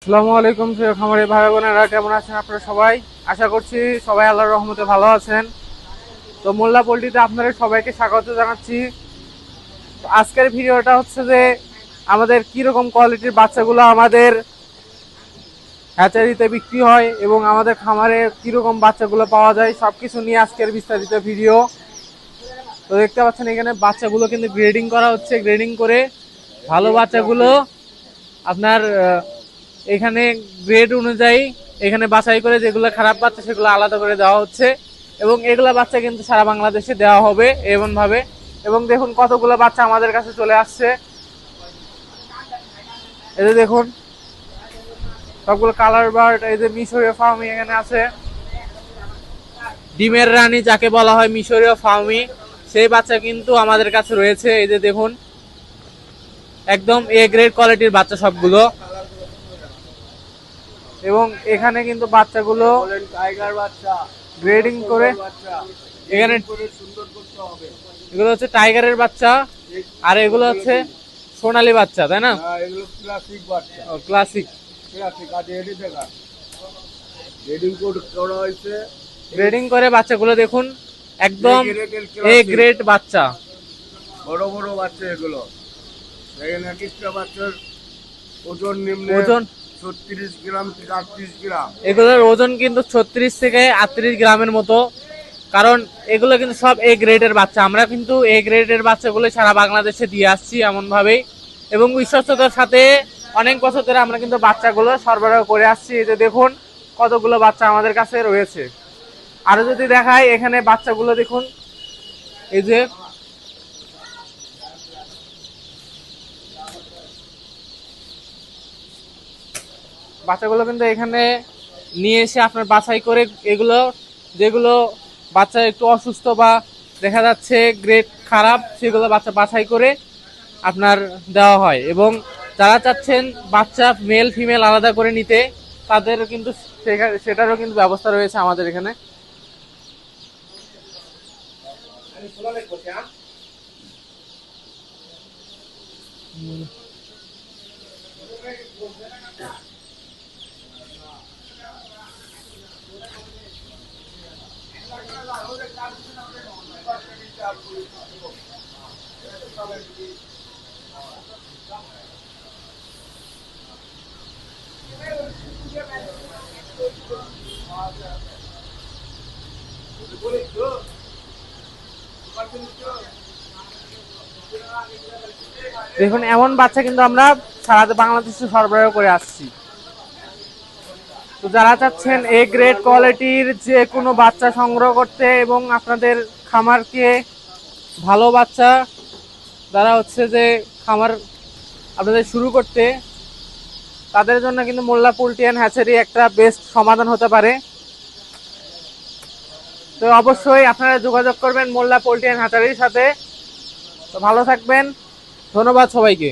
আসসালামু আলাইকুম প্রিয় খামারি ভাই বোনেরা, কেমন আছেন আপনারা সবাই? আশা করছি সবাই আল্লাহর রহমতে ভালো আছেন। তো মোল্লা পোল্ট্রিতে আপনাদের সবাইকে স্বাগত জানাচ্ছি। তো আজকের ভিডিওটা হচ্ছে যে আমাদের কি রকম কোয়ালিটির বাচ্চাগুলো আমাদের হ্যাচারিতে বিক্রি হয় এবং আমাদের খামারে কি রকম বাচ্চাগুলো পাওয়া যায় সবকিছু নিয়ে আজকের বিস্তারিত ভিডিও। তো দেখতে পাচ্ছেন এখানে বাচ্চাগুলো কিন্তু গ্রেডিং করা হচ্ছে। গ্রেডিং করে ভালো বাচ্চাগুলো আপনার এখানে গ্রেড অনুযায়ী এখানে বাছাই করে যেগুলো খারাপ বাচ্চা সেগুলো আলাদা করে দেওয়া হচ্ছে এবং এগুলা বাচ্চা কিন্তু সারা বাংলাদেশে দেওয়া হবে এমন ভাবে। এবং দেখুন কতগুলো বাচ্চা আমাদের কাছে চলে আসছে, এই যে দেখুন সবগুলো কালার বার্ড। এই যে মিশরীয় ফার্মি এখানে আছে, ডিমের রানী যাকে বলা হয় মিশরীয় ফার্মি, সেই বাচ্চা কিন্তু আমাদের কাছে রয়েছে। এই যে দেখুন একদম এ গ্রেড কোয়ালিটির বাচ্চা সবগুলো। এবং এখানে কিন্তু বাচ্চাগুলো টাইগার বাচ্চা গ্রেডিং করে এখানে সুন্দর করতে হবে। এগুলো হচ্ছে টাইগারের বাচ্চা আর এগুলো হচ্ছে সোনালী বাচ্চা, তাই না? এগুলো ক্লাসিক বাচ্চা, ক্লাসিক ক্লাসিক আছে। এটি দেখা গ্রেডিং কোড করা হয়েছে। গ্রেডিং করে বাচ্চাগুলো দেখুন একদম এ গ্রেড বাচ্চা, বড় বড় বাচ্চা এগুলো। এখানে এক একটা বাচ্চার ওজন নিম্নে ওজন 36 গ্রাম থেকে 38 গ্রাম। এগুলোর ওজন কিন্তু 36 থেকে 38 গ্রামের মতো, কারণ এগুলো কিন্তু সব এ গ্রেডের বাচ্চা। আমরা কিন্তু এ গ্রেডের বাচ্চাগুলো সারা বাংলাদেশে দিয়ে আসছি এমন ভাবেই এবং বিশ্বস্ততার সাথে অনেক বছর ধরে আমরা কিন্তু বাচ্চাগুলো সরবরাহ করে আসছি। এই যে দেখুন কতগুলো বাচ্চা আমাদের কাছে রয়েছে। আরো যদি দেখাই এখানে বাচ্চাগুলো দেখুন, এই যে বাচ্চাগুলো কিন্তু এখানে নিয়ে এসে আপনার বাছাই করে এগুলো যেগুলো বাচ্চা একটু অসুস্থ বা দেখা যাচ্ছে গ্রেড খারাপ সেগুলো বাচ্চা বাছাই করে আপনার দেওয়া হয়। এবং যারা চাচ্ছেন বাচ্চা মেল ফিমেল আলাদা করে নিতে তাদেরও কিন্তু সেটারও কিন্তু ব্যবস্থা রয়েছে আমাদের এখানে। দেখুন এমন বাচ্চা কিন্তু আমরা সারা বাংলাদেশে সরবরাহ করে আসছি। তো যারা চাচ্ছেন এ গ্রেড কোয়ালিটির যে কোনো বাচ্চা সংগ্রহ করতে এবং আপনাদের খামারকে ভালো বাচ্চা যারা হচ্ছে যে খামার আপনাদের শুরু করতে, তাদের জন্য কিন্তু মোল্লা পোল্ট্রি অ্যান্ড হ্যাচারি একটা বেস্ট সমাধান হতে পারে। তো অবশ্যই আপনারা যোগাযোগ করবেন মোল্লা পোল্ট্রি অ্যান্ড হ্যাচারির সাথে। তো ভালো থাকবেন, ধন্যবাদ সবাইকে।